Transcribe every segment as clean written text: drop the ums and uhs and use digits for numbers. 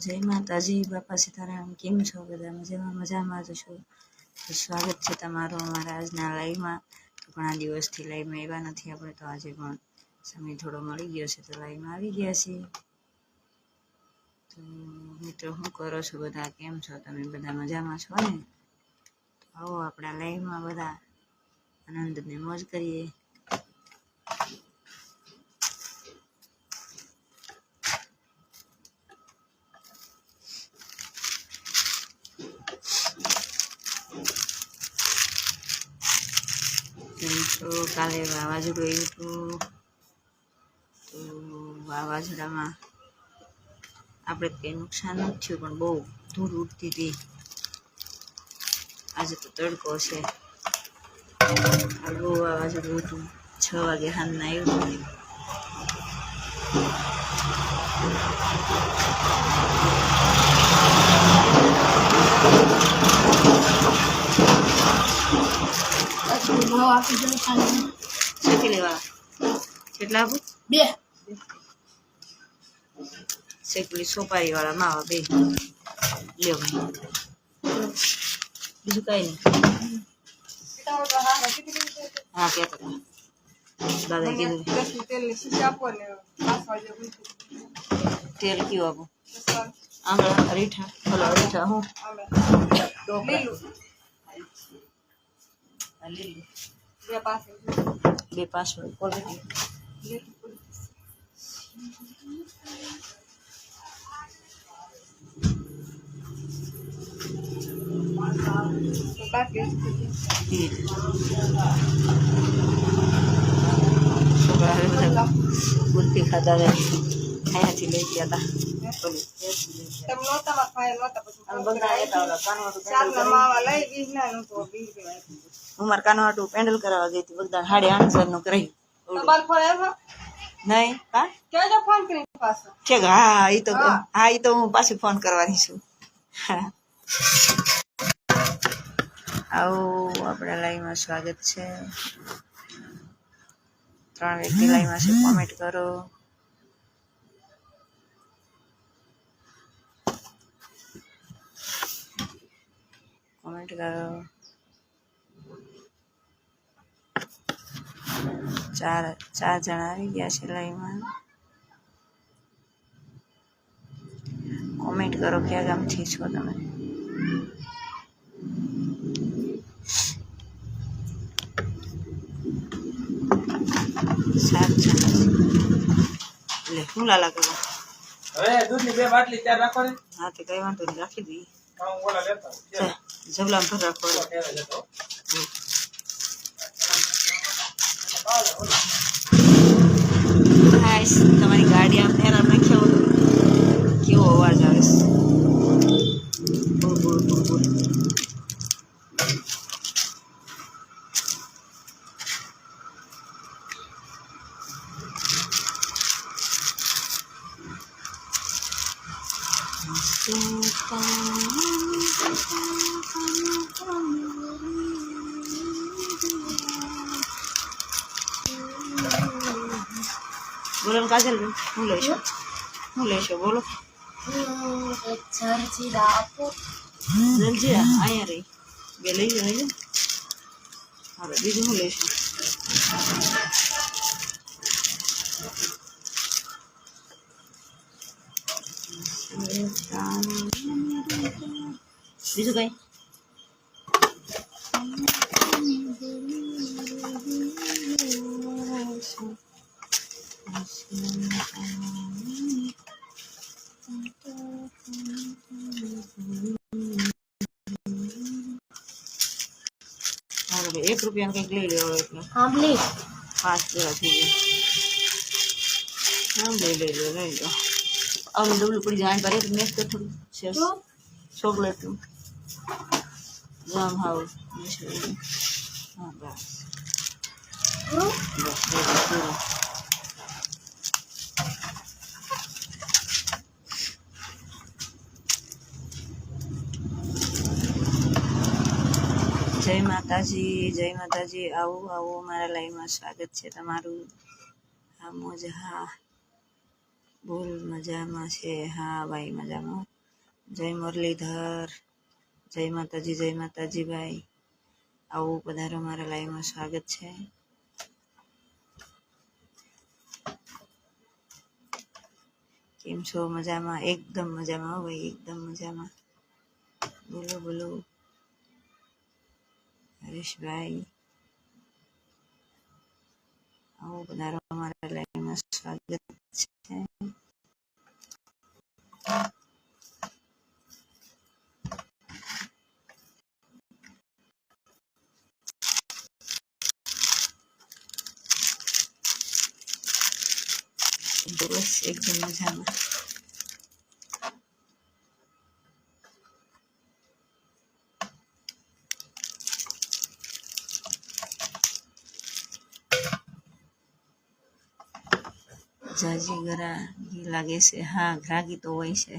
જય માતાજી, બાપા સીતારામ. કેમ છો બધા? મજામાં જ છો? સ્વાગત છે તમારું અમારા આજના લાઈવમાં. તો ઘણા દિવસથી લાઈવમાં આવ્યા નથી આપણે, તો આજે પણ સમય થોડો મળી ગયો છે તો લાઈવમાં આવી ગયા છીએ. તો મિત્રો, શું કરો છો બધા? કેમ છો તમે? બધા મજામાં છો ને? આવો આપણા લાઈવમાં બધા આનંદને મોજ કરીએ. તો કાલે વાવાઝોડું આવ્યું હતું, તો વાવાઝોડામાં આપણે કંઈ નુકસાન નથી થયું, પણ બહુ ધૂળ ઉડતી હતી. આજે તો તડકો છે. બહુ વાવાઝોડું હતું. 6 વાગે સાંજના આવ્યું હતું. શેકી લેવા કેટલા આપું? 2 શેકલી સોપારી વાળા માવા 2 લ્યો. બીજું કઈ નહીં. હા, કેતો દાદા કીધું તેલ કયું આપું? આંગળા અરીઠા બોલો. અરીઠા હું લીલું 2 પાસવર્ડ ક્વોલિટી. ગુલફી ખાતા અહીંયાથી લઈ ગયા હતા. હું મારા કાનો હાટું પેન્ડલ કરાવવા ગઈ હતી. બધા 8:30 નું કરાવી નહીં. હા, એ તો હું પાછી ફોન કરવાની છું. આવું આપણા લાઈવમાં સ્વાગત છે. 3 વ્યક્તિ લાઈવમાં છે. કોમેન્ટ કરો. કોમેન્ટ કરો. 4 જણા આવી ગયા છે લાઈવમાં. કોમેન્ટ કરો. ક્યાં ગામથી છો તમે? લે હું લાલા કરો. હવે દૂધની 2 બાટલી ત્યાર રાખો ને. હા, તે કઈ વાંધો નહીં, રાખી દઈએ. હું ઓલા લેતા આવું. જબલામ પર રાખો. ગાઈસ, તમારી ગાડી આમ નેરા નાખ્યો કેવો અવાજ આવે છે. બોલ બોલ બોલ બોલ. બોલો કાજલ, હું લઈશું? હું લઈશું બોલો? જલજીરા આપો. જલજીરા અહીંયા રહી 2 લઈ લો. હવે બીજું હું લઈશું? બીજું કઈ? ₹1 કંઈક લઈ લેવો. એટલે આંબલી 5 જેવા થઈ ગયા. આંબલી લઈ લો. આવું ડબલું પડી જાય. પર એક મેચ તો થોડું છે ચોકલેટ જામ હાઉસ. હા, બસ જય માતાજી, જય માતાજી. આવો મારા લાઈવમાં સ્વાગત છે તમારું. હા મોજ. હા, બોલ મજામાં છે? હા ભાઈ મજામાં. જય મુરલીધર, જય માતાજી ભાઈ. આવું પધારો, મારા લાઈવમાં સ્વાગત છે. કેમ છો? મજામાં? એકદમ મજામાં હો ભાઈ, એકદમ મજામાં. બોલો બોલો હરેશભાઈ, આવું પધારો, મારા લાઈવમાં સ્વાગત છે. બસ એકદમ મજામાં. જાજી ગ્રાહકી લાગે છે? હા, ગ્રાહકી તો હોય છે.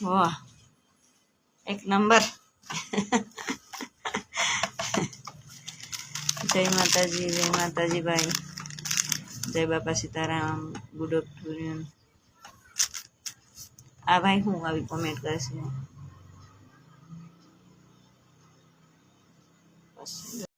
વાહ, એક નંબર. જય માતાજી ભાઈ. જય બાપા સીતારામ. Good afternoon. આ ભાઈ હું આવી કોમેન્ટ કરશે?